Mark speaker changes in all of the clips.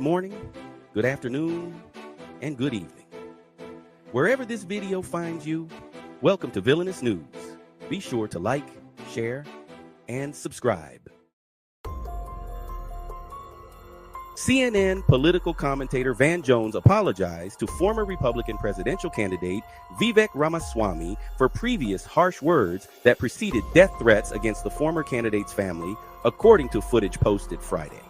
Speaker 1: morning, good afternoon, and good evening. Wherever this video finds you, welcome to Villainous News. Be sure to like, share, and subscribe. CNN political commentator Van Jones apologized to former Republican presidential candidate Vivek Ramaswamy for previous harsh words that preceded death threats against the former candidate's family, according to footage posted Friday.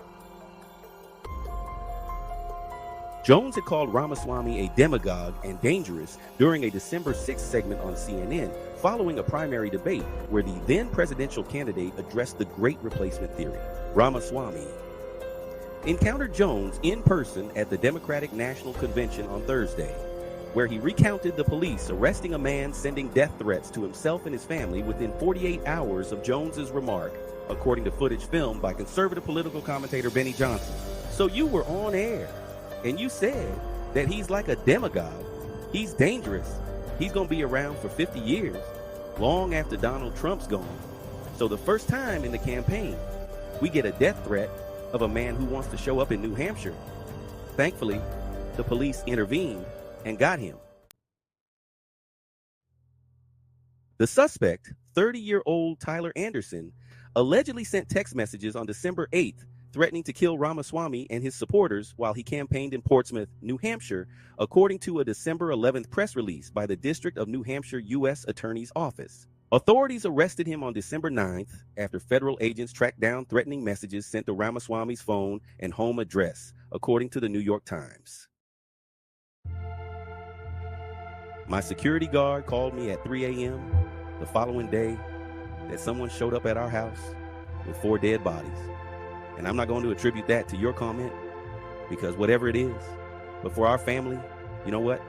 Speaker 1: Jones had called Ramaswamy a demagogue and dangerous during a December 6th segment on CNN following a primary debate where the then presidential candidate addressed the Great Replacement Theory. Ramaswamy encountered Jones in person at the Democratic National Convention on Thursday, where he recounted the police arresting a man sending death threats to himself and his family within 48 hours of Jones's remark, according to footage filmed by conservative political commentator Benny Johnson. So you were on air, and you said that he's like a demagogue. He's dangerous. He's going to be around for 50 years, long after Donald Trump's gone. So the first time in the campaign, we get a death threat of a man who wants to show up in New Hampshire. Thankfully, the police intervened and got him. The suspect, 30-year-old Tyler Anderson, allegedly sent text messages on December 8th threatening to kill Ramaswamy and his supporters while he campaigned in Portsmouth, New Hampshire, according to a December 11th press release by the District of New Hampshire U.S. Attorney's Office. Authorities arrested him on December 9th after federal agents tracked down threatening messages sent to Ramaswamy's phone and home address, according to the New York Times. My security guard called me at 3 a.m. the following day that someone showed up at our house with 4 dead bodies. And I'm not going to attribute that to your comment, because whatever it is, but for our family, you know what?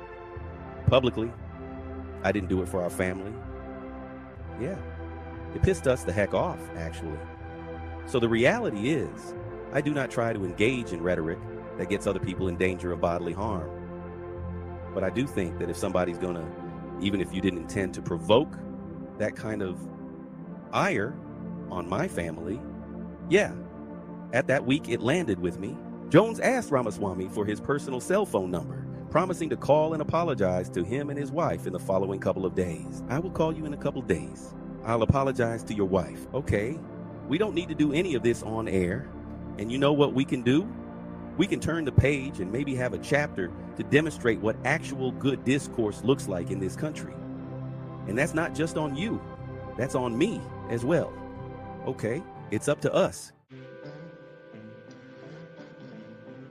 Speaker 1: Publicly, I didn't do it for our family. Yeah, it pissed us the heck off, actually. So the reality is, I do not try to engage in rhetoric that gets other people in danger of bodily harm. But I do think that if somebody's gonna, even if you didn't intend to provoke that kind of ire on my family, yeah, at that week it landed with me. Jones asked Ramaswamy for his personal cell phone number, promising to call and apologize to him and his wife in the following couple of days. I will call you in a couple of days. I'll apologize to your wife. Okay, we don't need to do any of this on air. And you know what we can do? We can turn the page and maybe have a chapter to demonstrate what actual good discourse looks like in this country. And that's not just on you. That's on me as well. Okay, it's up to us.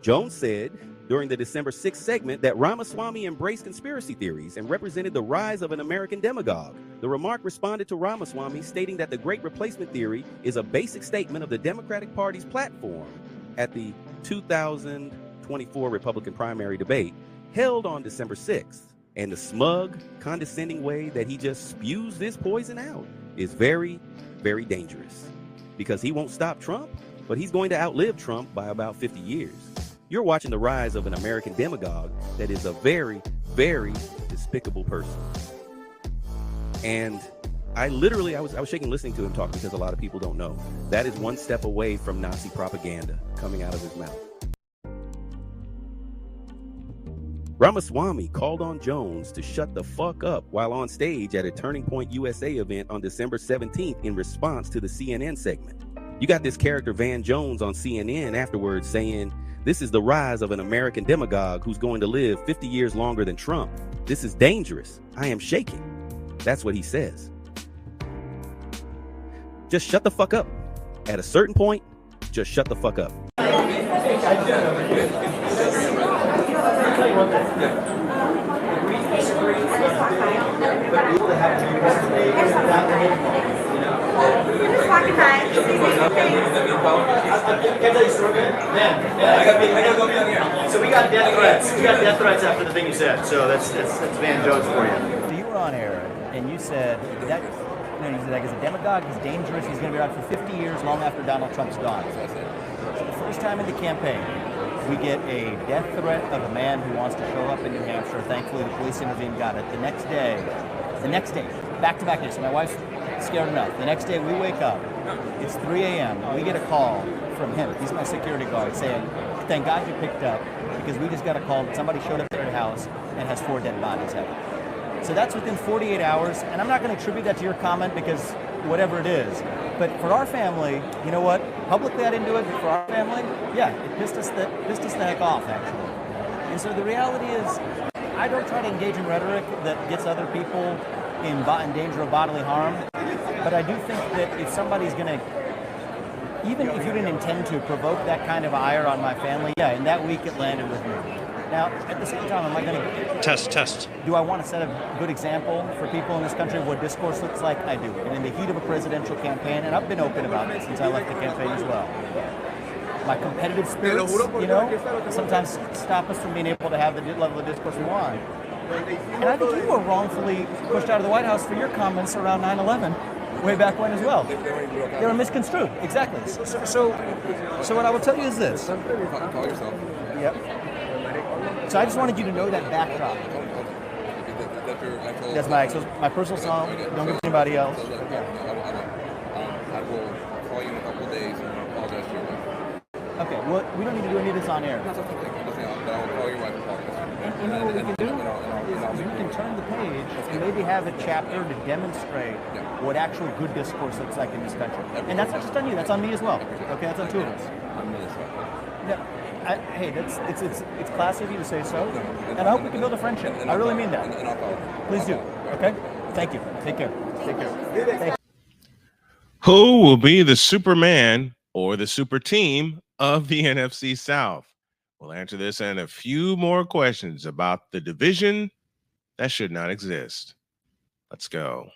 Speaker 1: Jones said during the December 6th segment that Ramaswamy embraced conspiracy theories and represented the rise of an American demagogue. The remark responded to Ramaswamy stating that the Great Replacement Theory is a basic statement of the Democratic Party's platform at the 2024 Republican primary debate held on December 6th. And the smug, condescending way that he just spews this poison out is very, very dangerous, because he won't stop Trump, but he's going to outlive Trump by about 50 years. You're watching the rise of an American demagogue that is a very, very despicable person. And I was shaking listening to him talk, because a lot of people don't know. That is one step away from Nazi propaganda coming out of his mouth. Ramaswamy called on Jones to shut the fuck up while on stage at a Turning Point USA event on December 17th in response to the CNN segment. You got this character Van Jones on CNN afterwards saying, "This is the rise of an American demagogue who's going to live 50 years longer than Trump. This is dangerous. I am shaking." That's what he says. Just shut the fuck up. At a certain point, just shut the fuck up.
Speaker 2: So we got death threats. We got death threats after the thing you said. So that's Van Jones for you.
Speaker 3: So you were on air and you said that he's a demagogue, he's dangerous, he's going to be around for 50 years, long after Donald Trump's gone. So the first time in the campaign, we get a death threat of a man who wants to show up in New Hampshire. Thankfully, the police intervened, got it. The next day, back-to-back days. So my wife's scared enough. The next day, we wake up. It's 3 a.m. We get a call from him. He's my security guard saying, thank God you picked up, because we just got a call that somebody showed up at our house and has 4 dead bodies out. So that's within 48 hours, and I'm not going to attribute that to your comment because whatever it is. But for our family, you know what? Publicly I didn't do it, but for our family, yeah, it pissed us the heck off, actually. And so the reality is, I don't try to engage in rhetoric that gets other people in danger of bodily harm, but I do think that if somebody's going to, even if you didn't intend to provoke that kind of ire on my family, yeah, in that week it landed with me. Now, at the same time, am I going to...
Speaker 4: Test.
Speaker 3: Do I want to set a good example for people in this country of what discourse looks like? I do. And in the heat of a presidential campaign, and I've been open about this since I left the campaign as well, my competitive spirits, sometimes stop us from being able to have the level of discourse we want. And I think you were wrongfully pushed out of the White House for your comments around 9/11 way back when as well. They were misconstrued, exactly. So what I will tell you is this.
Speaker 5: Call yourself.
Speaker 3: Yep. So I just wanted you to know that backdrop. That's my personal song. Don't give it to anybody else.
Speaker 5: I will call you in a couple of days and I'll apologize to your wife.
Speaker 3: Okay, well, we don't need to do any of this on air.
Speaker 5: That's okay. But I'll call your wife and apologize.
Speaker 3: And you know what we can do? Is we can turn the page and maybe have a chapter to demonstrate what actual good discourse looks like in this country. And that's not just on you, that's on me as well. Okay, that's on two of us.
Speaker 5: I'm really sorry.
Speaker 3: Yeah. Hey, it's classy of you to say so, and I hope we can build a friendship. I really mean that. Please do. Okay? Thank you. Take care. Take care. Thank you.
Speaker 4: Who will be the Superman or the super team of the NFC South? We'll answer this and a few more questions about the division that should not exist. Let's go.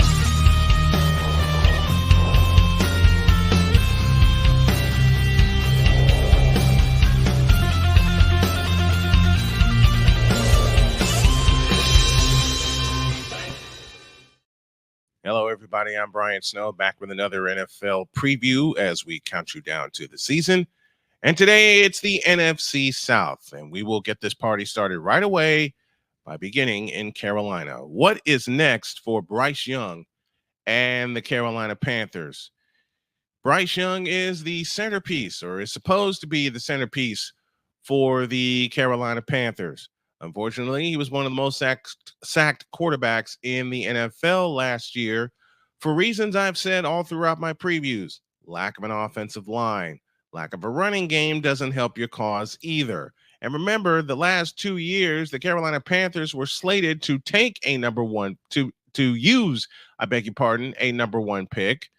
Speaker 4: Hello, everybody. I'm Brian Snow, back with another NFL preview as we count you down to the season. And today it's the NFC South, and we will get this party started right away by beginning in Carolina. What is next for Bryce Young and the Carolina Panthers? Bryce Young is the centerpiece, or is supposed to be the centerpiece for the Carolina Panthers. Unfortunately, he was one of the most sacked quarterbacks in the NFL last year for reasons I've said all throughout my previews. Lack of an offensive line, lack of a running game doesn't help your cause either. And remember, the last 2 years, the Carolina Panthers were slated to take a number one, a number one pick.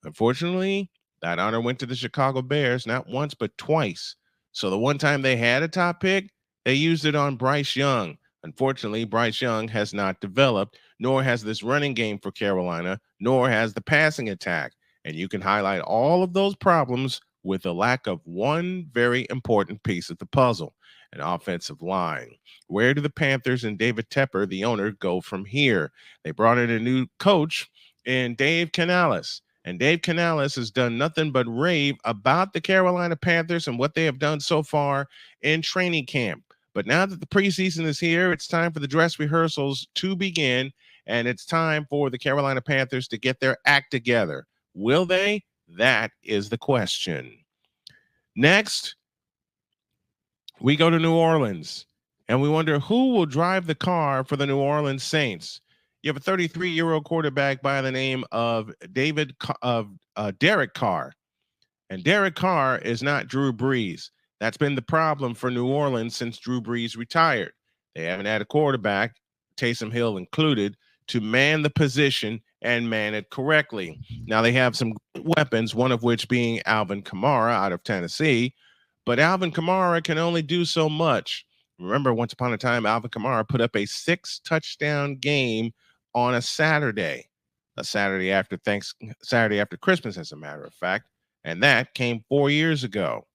Speaker 4: Unfortunately, that honor went to the Chicago Bears, not once, but twice. So the one time they had a top pick, they used it on Bryce Young. Unfortunately, Bryce Young has not developed, nor has this running game for Carolina, nor has the passing attack. And you can highlight all of those problems with the lack of one very important piece of the puzzle, an offensive line. Where do the Panthers and David Tepper, the owner, go from here? They brought in a new coach in Dave Canales. And Dave Canales has done nothing but rave about the Carolina Panthers and what they have done so far in training camp. But now that the preseason is here, it's time for the dress rehearsals to begin, and it's time for the Carolina Panthers to get their act together. Will they? That is the question. Next, we go to New Orleans, and we wonder who will drive the car for the New Orleans Saints. You have a 33-year-old quarterback by the name of Derek Carr, and Derek Carr is not Drew Brees. That's been the problem for New Orleans since Drew Brees retired. They haven't had a quarterback, Taysom Hill included, to man the position and man it correctly. Now they have some weapons, one of which being Alvin Kamara out of Tennessee, but Alvin Kamara can only do so much. Remember, once upon a time, Alvin Kamara put up a 6-touchdown game on a Saturday after Christmas, as a matter of fact, and that came 4 years ago.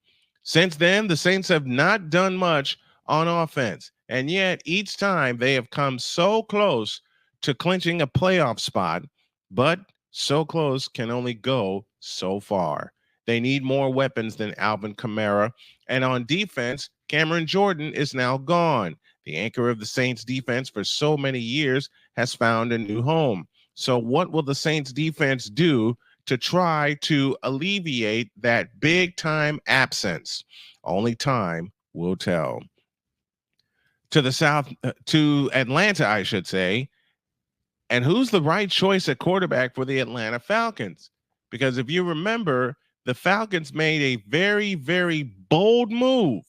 Speaker 4: Since then, the Saints have not done much on offense, and yet each time they have come so close to clinching a playoff spot, but so close can only go so far. They need more weapons than Alvin Kamara, and on defense, Cameron Jordan is now gone. The anchor of the Saints defense for so many years has found a new home. So what will the Saints defense do to try to alleviate that big time absence? Only time will tell. To the south, to Atlanta, I should say. And who's the right choice at quarterback for the Atlanta Falcons? Because if you remember, the Falcons made a very, very bold move.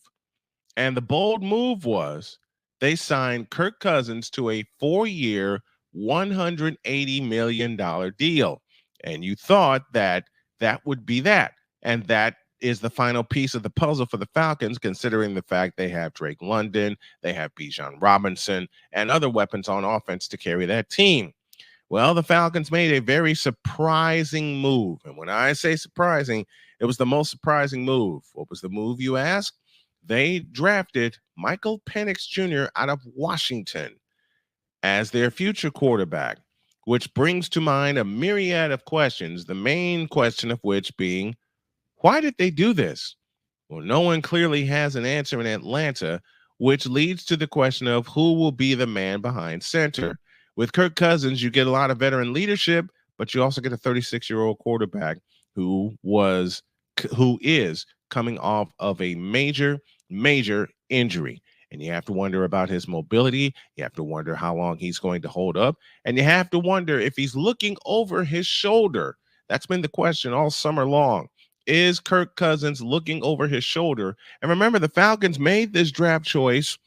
Speaker 4: And the bold move was they signed Kirk Cousins to a 4-year, $180 million deal. And you thought that that would be that. And that is the final piece of the puzzle for the Falcons, considering the fact they have Drake London, they have Bijan Robinson, and other weapons on offense to carry that team. Well, the Falcons made a very surprising move. And when I say surprising, it was the most surprising move. What was the move, you ask? They drafted Michael Penix Jr. out of Washington as their future quarterback, which brings to mind a myriad of questions, the main question of which being, why did they do this? Well, no one clearly has an answer in Atlanta, which leads to the question of who will be the man behind center. With Kirk Cousins, you get a lot of veteran leadership, but you also get a 36-year-old quarterback who is coming off of a major injury. And you have to wonder about his mobility. You have to wonder how long he's going to hold up. And you have to wonder if he's looking over his shoulder. That's been the question all summer long. Is Kirk Cousins looking over his shoulder? And remember, the Falcons made this draft choice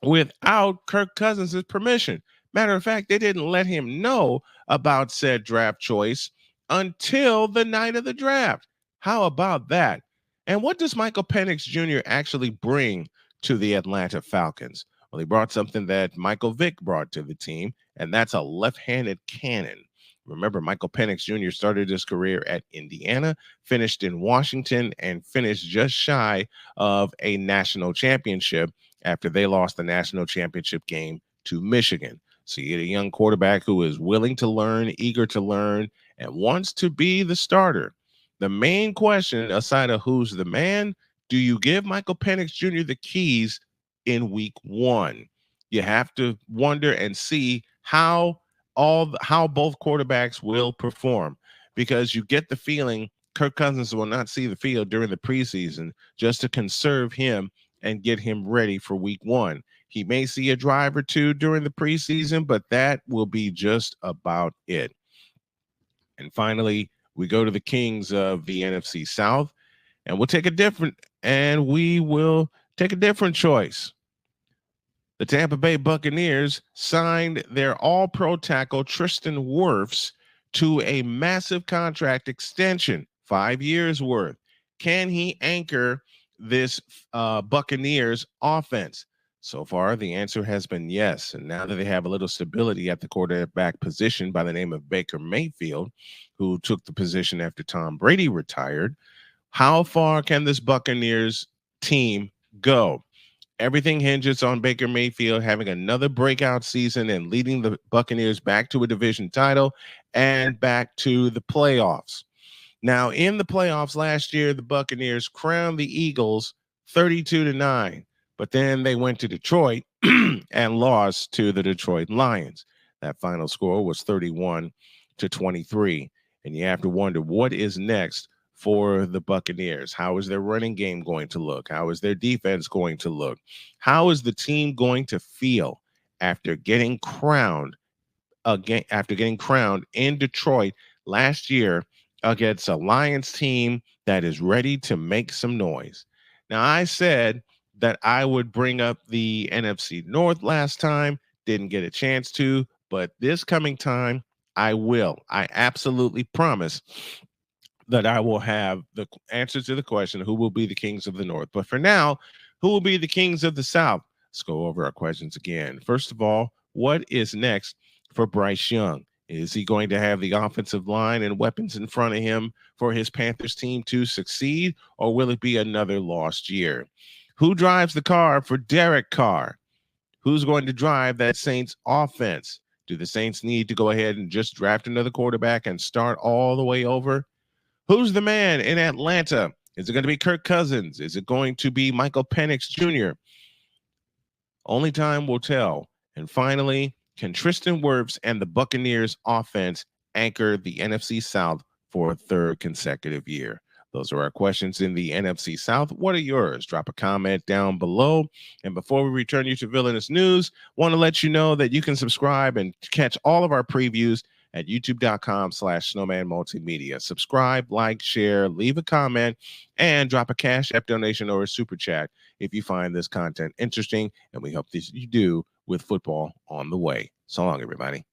Speaker 4: without Kirk Cousins' permission. Matter of fact, they didn't let him know about said draft choice until the night of the draft. How about that? And what does Michael Penix Jr. actually bring to the Atlanta Falcons? Well, he brought something that Michael Vick brought to the team, and that's a left-handed cannon. Remember, Michael Penix Jr. started his career at Indiana, finished in Washington, and finished just shy of a national championship after they lost the national championship game to Michigan. So you get a young quarterback who is willing to learn, eager to learn, and wants to be the starter. The main question, aside of who's the man, do you give Michael Penix Jr. the keys in week 1? You have to wonder and see how both quarterbacks will perform, because you get the feeling Kirk Cousins will not see the field during the preseason just to conserve him and get him ready for week 1. He may see a drive or two during the preseason, but that will be just about it. And finally, we go to the kings of the NFC South, and we will take a different choice. The Tampa Bay Buccaneers signed their all-pro tackle Tristan Wirfs to a massive contract extension, 5 years worth. Can he anchor this Buccaneers offense? So far, the answer has been yes. And now that they have a little stability at the quarterback position by the name of Baker Mayfield, who took the position after Tom Brady retired, how far can this Buccaneers team go? Everything hinges on Baker Mayfield having another breakout season and leading the Buccaneers back to a division title and back to the playoffs. Now, in the playoffs last year, the Buccaneers crowned the Eagles 32-9, but then they went to Detroit and lost to the Detroit Lions. That final score was 31-23. And you have to wonder, what is next for the Buccaneers? How is their running game going to look? How is their defense going to look? How is the team going to feel after getting crowned in Detroit last year against a Lions team that is ready to make some noise? Now, I said that I would bring up the NFC North last time, didn't get a chance to, but this coming time, I will. I absolutely promise that I will have the answer to the question, who will be the kings of the North? But for now, who will be the kings of the South? Let's go over our questions again. First of all, what is next for Bryce Young? Is he going to have the offensive line and weapons in front of him for his Panthers team to succeed, or will it be another lost year? Who drives the car for Derek Carr? Who's going to drive that Saints offense? Do the Saints need to go ahead and just draft another quarterback and start all the way over? Who's the man in Atlanta? Is it going to be Kirk Cousins? Is it going to be Michael Penix Jr.? Only time will tell. And finally, can Tristan Wirfs and the Buccaneers offense anchor the NFC South for a third consecutive year? Those are our questions in the NFC South. What are yours? Drop a comment down below. And before we return you to Villainous News, want to let you know that you can subscribe and catch all of our previews at youtube.com/snowman multimedia. Subscribe, like, share, leave a comment, and drop a Cash App donation or a super chat if you find this content interesting. And we hope that you do with football on the way. So long, everybody.